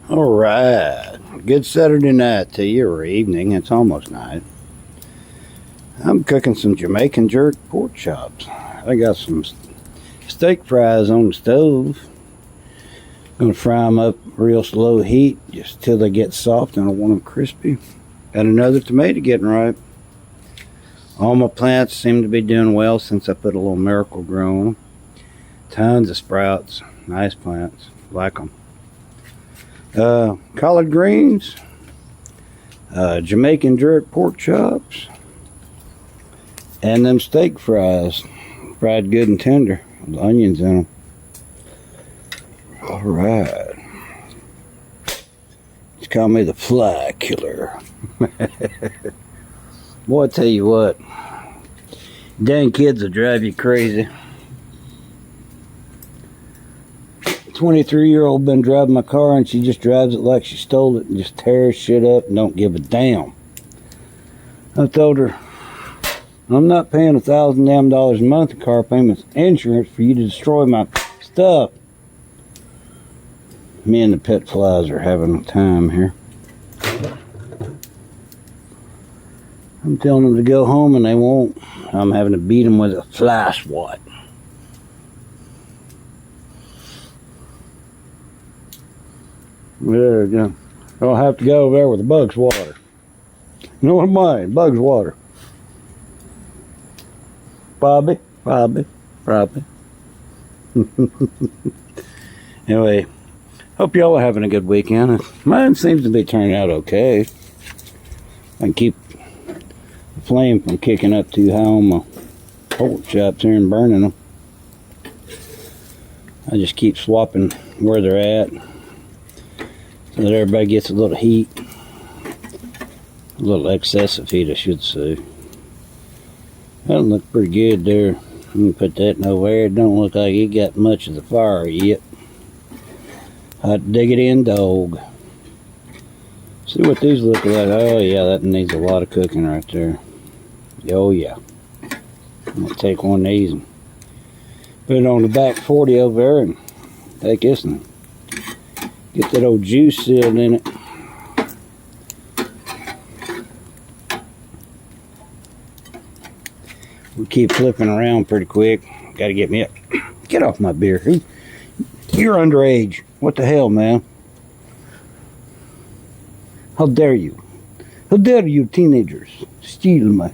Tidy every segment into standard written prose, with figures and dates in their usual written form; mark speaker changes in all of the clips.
Speaker 1: Alright, good Saturday night to you, or evening, it's almost night. I'm cooking some Jamaican jerk pork chops. I got some steak fries on the stove. Gonna fry them up real slow heat just till they get soft and I want them crispy. Got another tomato getting ripe. All my plants seem to be doing well since I put a little Miracle-Gro on them. Tons of sprouts, nice plants, like them. Collard greens, Jamaican jerk pork chops, and them steak fries, fried good and tender with onions in them. All right, just call me the fly killer. Boy, I tell you what, dang kids will drive you crazy. 23-year-old been driving my car and she just drives it like she stole it and just tears shit up and don't give a damn. I told her, I'm not paying $1,000 damn a month in car payments, insurance for you to destroy my stuff. Me and the pet flies are having a time here. I'm telling them to go home and they won't. I'm having to beat them with a fly swat. There we go. I'll have to go over there with the bug swatter. You know what I mean? Bug swatter. Bobby. Anyway, hope y'all are having a good weekend. Mine seems to be turning out okay. I can keep the flame from kicking up too high on my pork chops here and burning them. I just keep swapping where they're at, so that everybody gets a little heat. A little excessive heat, I should say. That look pretty good there. I'm gonna put that in over there. It don't look like it got much of the fire yet. Hot diggity and dog. See what these look like. Oh yeah, that needs a lot of cooking right there. Oh yeah. I'm gonna take one of these and put it on the back 40 over there and take this and get that old juice sealed in it. We keep flipping around pretty quick. Gotta get me up. Get off my beer. You're underage. What the hell, man? How dare you? How dare you teenagers steal my...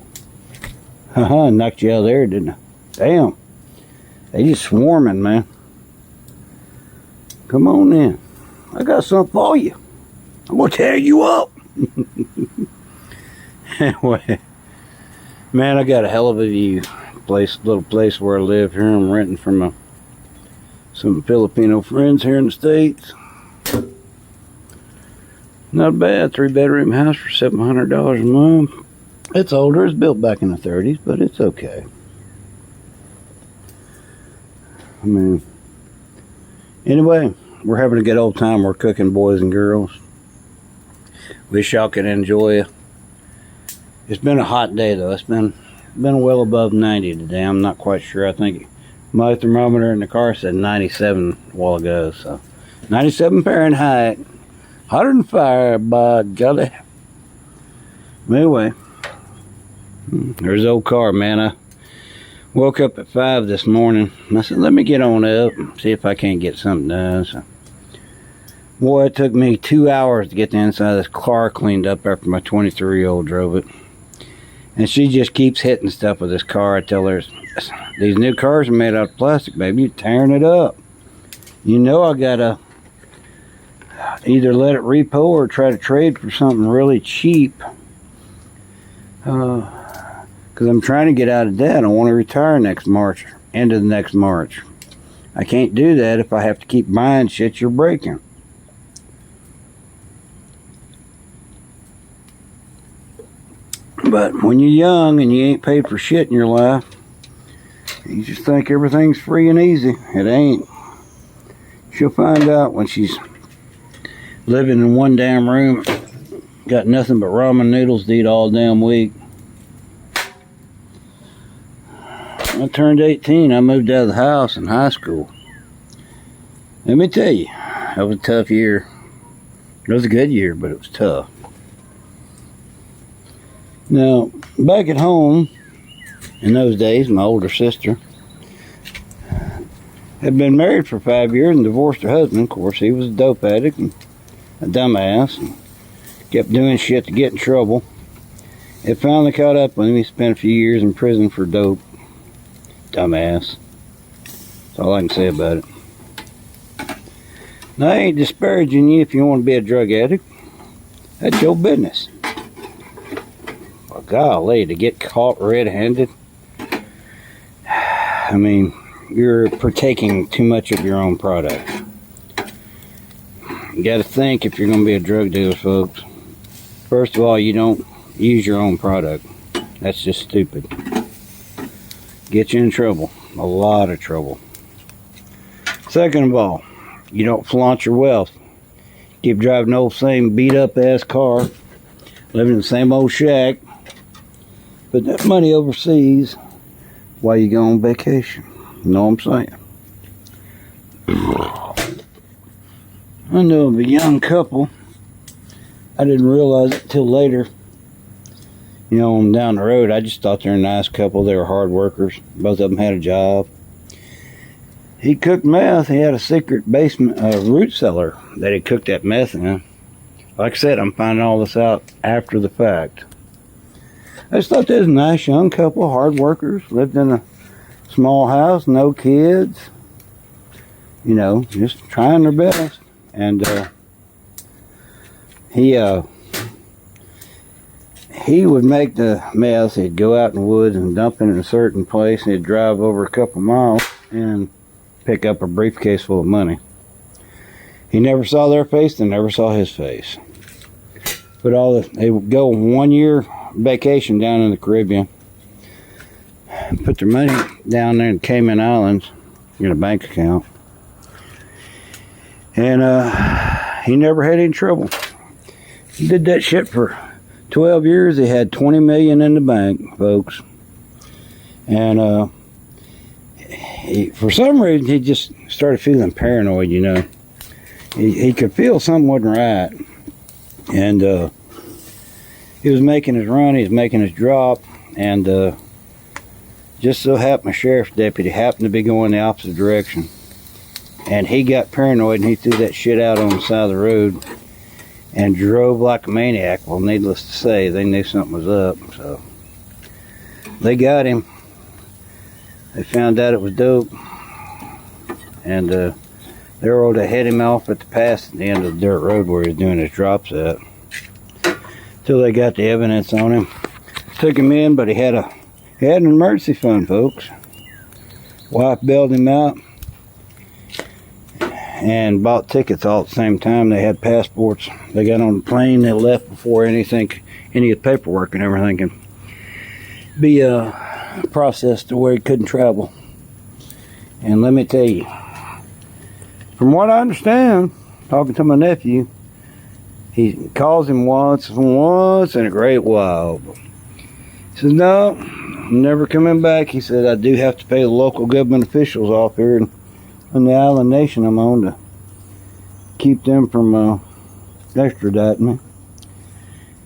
Speaker 1: Haha, knocked you out of there, didn't I? Damn. They just swarming, man. Come on in. I got something for you. I'm gonna tear you up. Anyway, man, I got a hell of a view. Little place where I live here. I'm renting from some Filipino friends here in the States. Not bad. 3-bedroom house for $700 a month. It's older. It's built back in the 30s, but it's okay. I mean, anyway, we're having a good old time. We're cooking, boys and girls. Wish y'all could enjoy it. It's been a hot day though. It's been well above 90 today. I'm not quite sure. I think my thermometer in the car said 97 a while ago. So 97 Fahrenheit. Hotter than fire, by golly. Anyway, there's the old car, man. I woke up at 5 this morning. I said, let me get on up and see if I can't get something done. So, boy, it took me 2 hours to get the inside of this car cleaned up after my 23-year-old drove it. And she just keeps hitting stuff with this car. I tell her, these new cars are made out of plastic, baby. You're tearing it up. You know I gotta either let it repo or try to trade for something really cheap. Because I'm trying to get out of debt. I want to retire next March, end of the next March. I can't do that if I have to keep buying shit you're breaking. But when you're young and you ain't paid for shit in your life, you just think everything's free and easy. It ain't. She'll find out when she's living in one damn room, got nothing but ramen noodles to eat all damn week. I turned 18. I moved out of the house in high school. Let me tell you, that was a tough year. It was a good year, but it was tough. Now, back at home, in those days, my older sister had been married for 5 years and divorced her husband. Of course, he was a dope addict and a dumbass. And kept doing shit to get in trouble. It finally caught up with him. He spent a few years in prison for dope. Dumbass. That's all I can say about it. Now, I ain't disparaging you if you want to be a drug addict. That's your business. Well, golly, to get caught red-handed. I mean, you're partaking too much of your own product. You got to think if you're going to be a drug dealer, folks. First of all, you don't use your own product. That's just stupid. Get you in trouble. A lot of trouble. Second of all, you don't flaunt your wealth. Keep driving the old same beat up ass car. Living in the same old shack. Put that money overseas while you go on vacation. You know what I'm saying? I know of a young couple. I didn't realize it till later. You know, I'm down the road. I just thought they were a nice couple. They were hard workers. Both of them had a job. He cooked meth. He had a secret basement, root cellar that he cooked that meth in. Like I said, I'm finding all this out after the fact. I just thought they was a nice young couple, hard workers, lived in a small house, no kids. You know, just trying their best. And he would make the meth. He'd go out in the woods and dump it in a certain place. And he'd drive over a couple miles and pick up a briefcase full of money. He never saw their face. They never saw his face. But they would go 1 year vacation down in the Caribbean. Put their money down there in Cayman Islands in a bank account. And he never had any trouble. He did that shit for 12 years. He had $20 million in the bank, folks. And for some reason, he just started feeling paranoid, you know. He could feel something wasn't right. And he was making his run, he was making his drop, and just so happened a sheriff's deputy happened to be going the opposite direction. And he got paranoid and he threw that shit out on the side of the road and drove like a maniac. Well, needless to say, they knew something was up, so they got him. They found out it was dope, and they were able to head him off at the pass at the end of the dirt road where he was doing his drops at. Till they got the evidence on him. Took him in, but he had an emergency fund, folks. Wife bailed him out and bought tickets all at the same time. They had passports. They got on the plane. They left before any of the paperwork and everything can be processed to where he couldn't travel. And let me tell you, from what I understand, talking to my nephew, he calls him once in a great while. He says, no, I'm never coming back. He said, I do have to pay the local government officials off here in the island nation I'm on to keep them from extraditing me.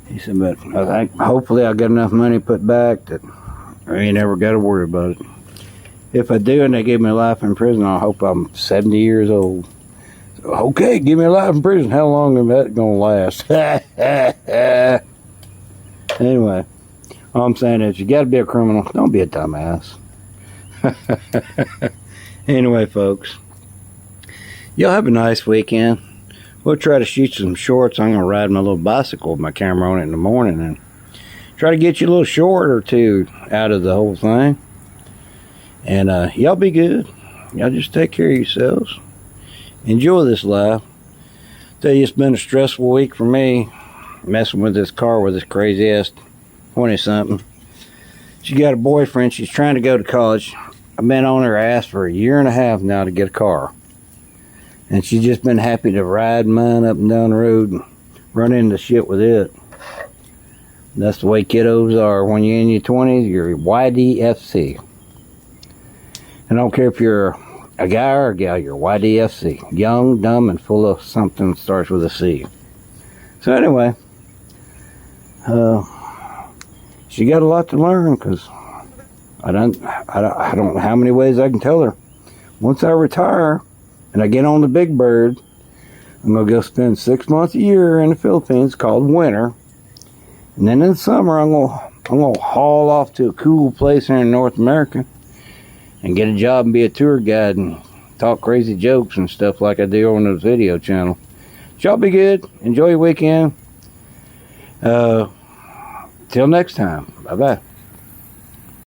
Speaker 1: He said, but I think hopefully I got enough money put back that I ain't never got to worry about it. If I do and they give me life in prison, I hope I'm 70 years old. So, okay, give me life in prison. How long is that going to last? Anyway, all I'm saying is you got to be a criminal. Don't be a dumbass. Anyway, folks, y'all have a nice weekend. We'll try to shoot some shorts. I'm going to ride my little bicycle with my camera on it in the morning and try to get you a little short or two out of the whole thing. And y'all be good. Y'all just take care of yourselves. Enjoy this life. Tell you, it's been a stressful week for me, messing with this car with this crazy ass 20-something. She got a boyfriend. She's trying to go to college. I've been on her ass for a year and a half now to get a car. And she's just been happy to ride mine up and down the road and run into shit with it. That's the way kiddos are. When you're in your 20s, you're YDFC. I don't care if you're a guy or a gal, you're YDFC. Young, dumb, and full of something that starts with a C. So anyway, she got a lot to learn, because I don't know how many ways I can tell her. Once I retire and I get on the big bird, I'm gonna go spend 6 months a year in the Philippines, called winter, and then in the summer I'm gonna haul off to a cool place here in North America and get a job and be a tour guide and talk crazy jokes and stuff like I do on this video channel. Y'all be good. Enjoy your weekend. Till next time. Bye bye.